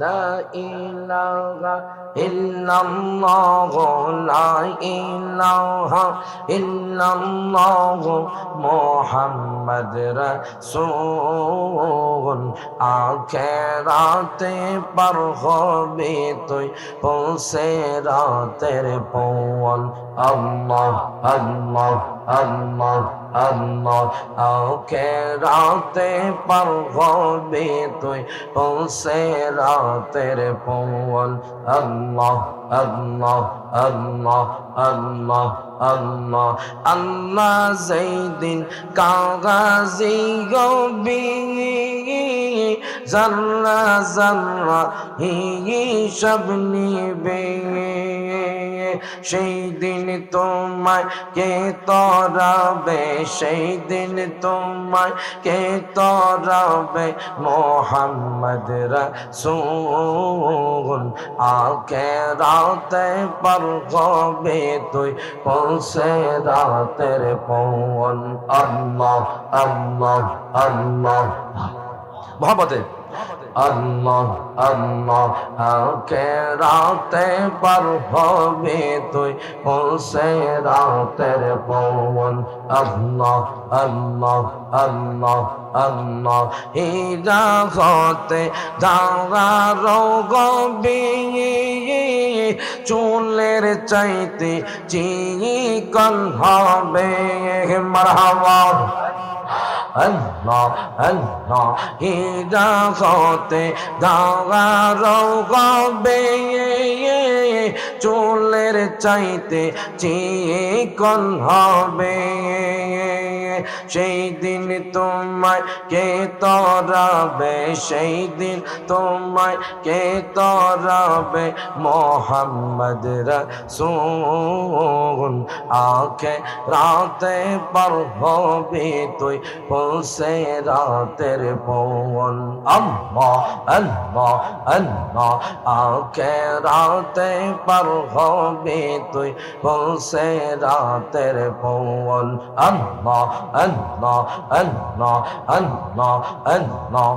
লা ইলাহা ইল্লাল্লাহ লা ইলাহা ইল্লাল্লাহ মুহাম্মদ রাসূল আখেরাতে পার হবে তুই পৌঁছে রাতের পৌঁল আল্লাহ আল্লাহ আল্লাহ আল্লাহ আখেরাতে পার হবে তুই পৌঁছে রাতের পৌঁল আল্লাহ আল্লাহ আল্লাহ আল্লাহ আল্লাহ আল্লাহ যেদিন কাগাজি গবি জাররা জাররা হিসাব নিবে সেই দিন তোমায় কে তরাবে সেই দিন তোমায় কে তরাবে মুহাম্মদ রাসূল আখেরাতে পার হবে তুই পৌঁছে রাতের পৌঁল আল্লাহ আল্লাহ আল্লাহ মোহাম্মদে আল্লাহ আল্লাহ আখেরাতে পার হবে তুই পৌঁছে রাতের পৌঁল আল্লাহ আল্লাহ আল্লাহ আল্লাহ হীরা হতে যাওয়া রোগবি চুলের চাইতে চিকন হবে মারহাবা আল্লাহ আল্লাহ হীরা হতে যাওয়া রোগবে চুলের চাইতে চিকন হবে সেই দিন তোমায় কে তরাবে সেই দিন তোমায় কে তরাবে মুহাম্মদ রাসূল আখেরাতে পার হবে তুই পৌঁছে রাতের পৌঁল আল্লাহ আল্লাহ আল্লাহ আখেরাতে পার হবে তুই পৌঁছে রাতের পৌঁল আল্লাহ আল্লাহ আল্লাহ আল্লাহ আল্লাহ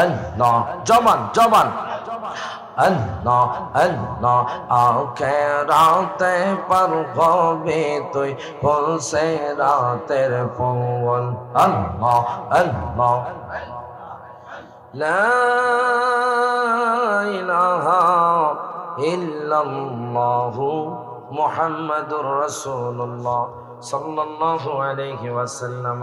আল্লাহ জবান জবান আল্লাহ আল্লাহ আখেরাতে পার হবে তুই পৌঁছে রাতের পৌঁল আল্লাহ আল্লাহ লা ইলাহা ইল্লাল্লাহু মুহাম্মাদুর রাসূলুল্লাহ সাল্লাল্লাহু আলাইহি ওয়াসাল্লাম।